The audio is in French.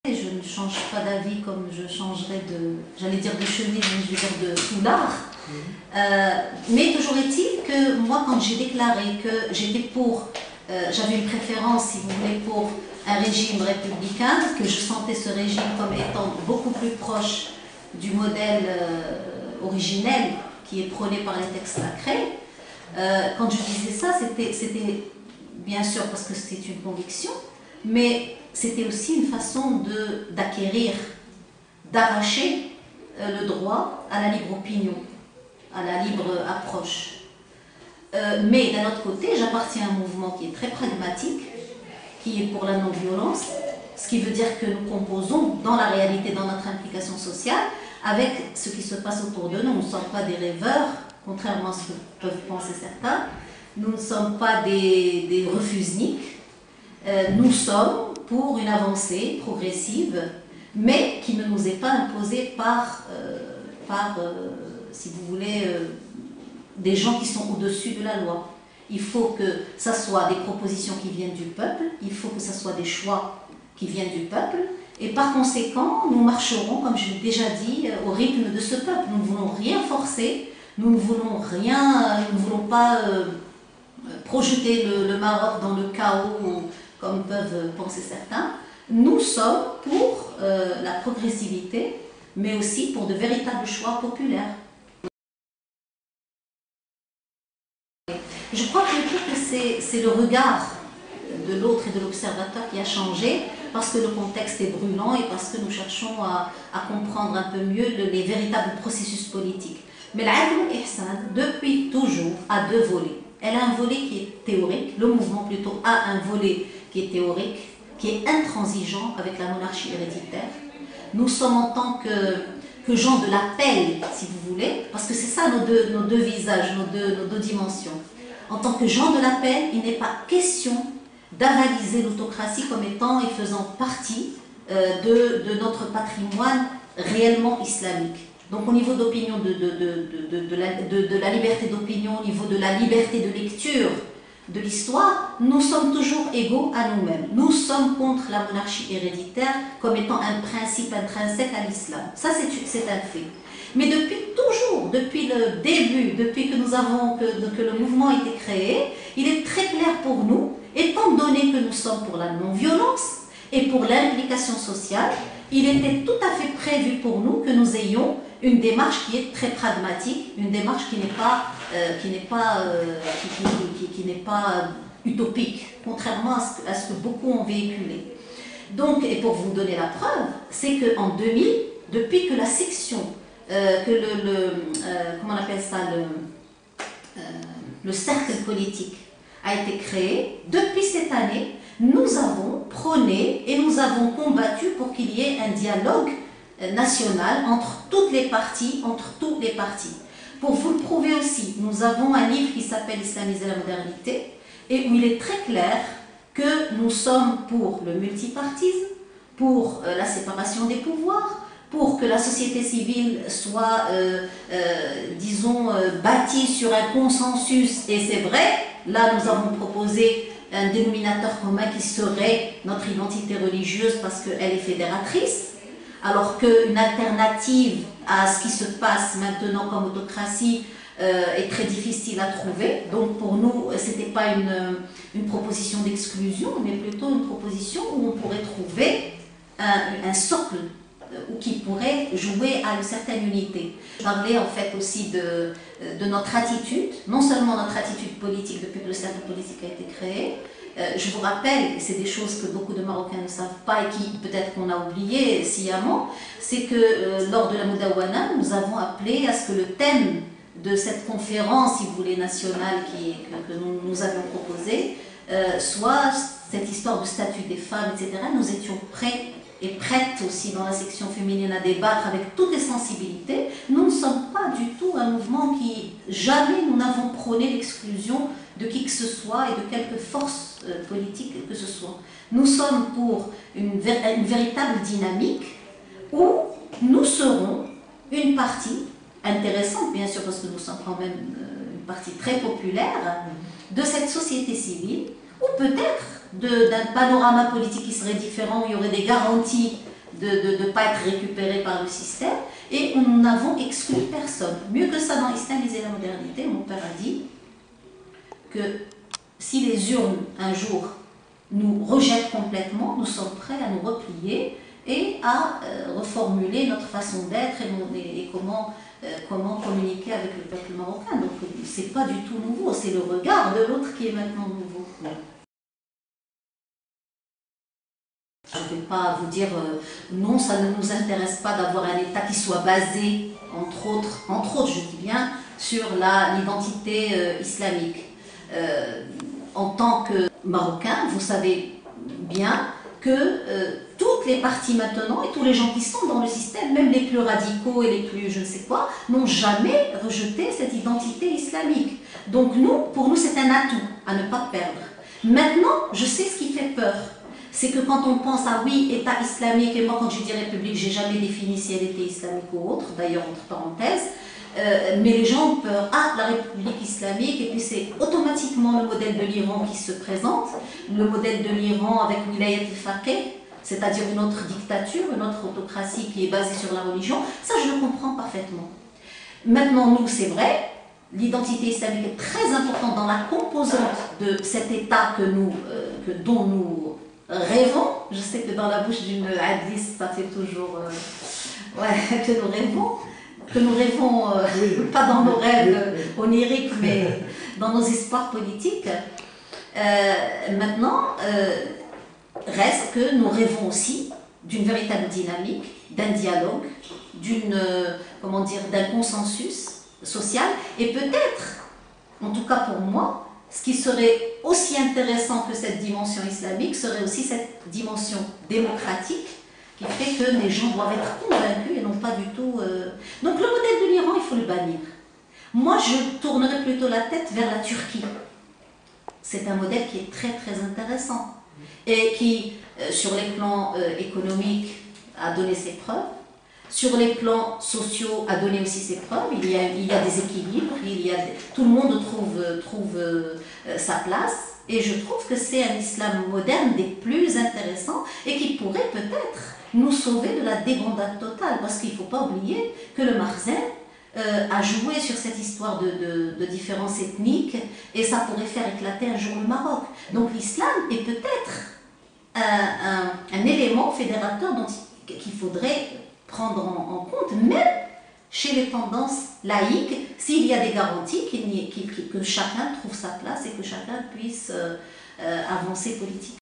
Je ne change pas d'avis comme je changerais j'allais dire de chemise, mais je vais dire de foulard. Mais toujours est-il que moi, quand j'ai déclaré que j'étais j'avais une préférence, si vous voulez, pour un régime républicain, que je sentais ce régime comme étant beaucoup plus proche du modèle originel qui est prôné par les textes sacrés, quand je disais ça, c'était bien sûr parce que c'était une conviction, mais c'était aussi une façon d'acquérir, d'arracher le droit à la libre opinion, à la libre approche. Mais d'un autre côté, j'appartiens à un mouvement qui est très pragmatique, qui est pour la non-violence, ce qui veut dire que nous composons dans la réalité, dans notre implication sociale, avec ce qui se passe autour de nous. Nous ne sommes pas des rêveurs, contrairement à ce que peuvent penser certains. Nous ne sommes pas des refusniks. Nous sommes pour une avancée progressive, mais qui ne nous est pas imposée par si vous voulez, des gens qui sont au-dessus de la loi. Il faut que ça soit des propositions qui viennent du peuple, il faut que ça soit des choix qui viennent du peuple, et par conséquent, nous marcherons, comme je l'ai déjà dit, au rythme de ce peuple. Nous ne voulons rien forcer, nous ne voulons pas projeter le Maroc dans le chaos, comme peuvent penser certains. Nous sommes pour la progressivité, mais aussi pour de véritables choix populaires. Je crois que c'est le regard de l'autre et de l'observateur qui a changé, parce que le contexte est brûlant et parce que nous cherchons à comprendre un peu mieux les véritables processus politiques. Mais l'Adl Ihsan, depuis toujours, a deux volets. Elle a un volet qui est théorique, le mouvement plutôt a un volet qui est théorique, qui est intransigeant avec la monarchie héréditaire. Nous sommes en tant que gens de l'appel, si vous voulez, parce que c'est ça nos deux visages, nos deux dimensions. En tant que gens de l'appel, il n'est pas question d'avaliser l'autocratie comme étant et faisant partie de notre patrimoine réellement islamique. Donc au niveau d'opinion, de la liberté d'opinion, au niveau de la liberté de lecture de l'histoire, nous sommes toujours égaux à nous-mêmes. Nous sommes contre la monarchie héréditaire comme étant un principe intrinsèque à l'islam. Ça, c'est un fait. Mais depuis toujours, depuis le début, depuis que le mouvement a été créé, il est très clair pour nous, étant donné que nous sommes pour la non-violence et pour l'implication sociale, il était tout à fait prévu pour nous que nous ayons une démarche qui est très pragmatique, une démarche qui n'est pas utopique, contrairement à ce que beaucoup ont véhiculé. Donc, et pour vous donner la preuve, c'est qu'en 2000, depuis que la section, comment on appelle ça, le cercle politique a été créé, depuis cette année, nous avons prôné et nous avons combattu pour qu'il y ait un dialogue national entre toutes les parties, tous les partis. Pour vous le prouver aussi, nous avons un livre qui s'appelle « Islamiser la modernité » et où il est très clair que nous sommes pour le multipartisme, pour la séparation des pouvoirs, pour que la société civile soit, disons, bâtie sur un consensus. Et c'est vrai, là nous avons proposé un dénominateur commun qui serait notre identité religieuse parce qu'elle est fédératrice, alors qu'une alternative à ce qui se passe maintenant comme autocratie est très difficile à trouver. Donc pour nous, ce n'était pas une proposition d'exclusion, mais plutôt une proposition où on pourrait trouver un socle ou qui pourrait jouer à une certaine unité. Je parlais en fait aussi de notre attitude, non seulement notre attitude politique depuis que le cercle politique a été créé. Je vous rappelle, et c'est des choses que beaucoup de Marocains ne savent pas et qui peut-être qu'on a oublié sciemment, c'est que lors de la Moudawana, nous avons appelé à ce que le thème de cette conférence, si vous voulez, nationale que nous avions proposée, soit cette histoire du statut des femmes, etc. Nous étions prêts et prêtes aussi dans la section féminine à débattre avec toutes les sensibilités. Nous ne sommes pas du tout un mouvement qui, jamais nous n'avons prôné l'exclusion de qui que ce soit et de quelque force politique que ce soit. Nous sommes pour une véritable dynamique où nous serons une partie intéressante, bien sûr, parce que nous sommes quand même une partie très populaire de cette société civile, ou peut-être d'un panorama politique qui serait différent, où il y aurait des garanties de ne pas être récupérés par le système, et nous n'avons exclu personne. Mieux que ça, dans Islamiser la modernité, mon père a dit que si les urnes, un jour, nous rejettent complètement, nous sommes prêts à nous replier et à reformuler notre façon d'être et comment communiquer avec le peuple marocain. Donc, c'est pas du tout nouveau, c'est le regard de l'autre qui est maintenant nouveau. Je ne vais pas vous dire non, ça ne nous intéresse pas d'avoir un État qui soit basé, entre autres, je dis bien, sur l'identité islamique. En tant que Marocain, vous savez bien que toutes les partis maintenant et tous les gens qui sont dans le système, même les plus radicaux et les plus je ne sais quoi, n'ont jamais rejeté cette identité islamique. Donc pour nous, c'est un atout à ne pas perdre. Maintenant, je sais ce qui fait peur. C'est que quand on pense à oui, État islamique, et moi quand je dis République, j'ai jamais défini si elle était islamique ou autre, d'ailleurs entre parenthèses, mais les gens ont peur, la République islamique, et puis c'est automatiquement le modèle de l'Iran qui se présente, le modèle de l'Iran avec Wilayat al-Faqih, c'est-à-dire une autre dictature, une autre autocratie qui est basée sur la religion, ça je le comprends parfaitement. Maintenant, nous, c'est vrai, l'identité islamique est très importante dans la composante de cet État dont nous rêvons. Je sais que dans la bouche d'une hadith, ça fait toujours que nous rêvons, pas dans nos rêves oniriques, mais dans nos espoirs politiques. Maintenant, reste que nous rêvons aussi d'une véritable dynamique, d'un dialogue, d'un consensus social, et peut-être, en tout cas pour moi, ce qui serait aussi intéressant que cette dimension islamique serait aussi cette dimension démocratique qui fait que les gens doivent être convaincus et non pas du tout... Donc le modèle de l'Iran, il faut le bannir. Moi, je tournerais plutôt la tête vers la Turquie. C'est un modèle qui est très très intéressant et qui, sur les plans économiques, a donné ses preuves. Sur les plans sociaux, a donné aussi ses preuves. Il y a des équilibres, tout le monde trouve sa place. Et je trouve que c'est un islam moderne des plus intéressants et qui pourrait peut-être nous sauver de la débandade totale. Parce qu'il ne faut pas oublier que le Makhzen a joué sur cette histoire de différences ethniques et ça pourrait faire éclater un jour le Maroc. Donc l'islam est peut-être un élément fédérateur qu'il faudrait prendre en compte, même chez les tendances laïques, s'il y a des garanties que chacun trouve sa place et que chacun puisse avancer politiquement.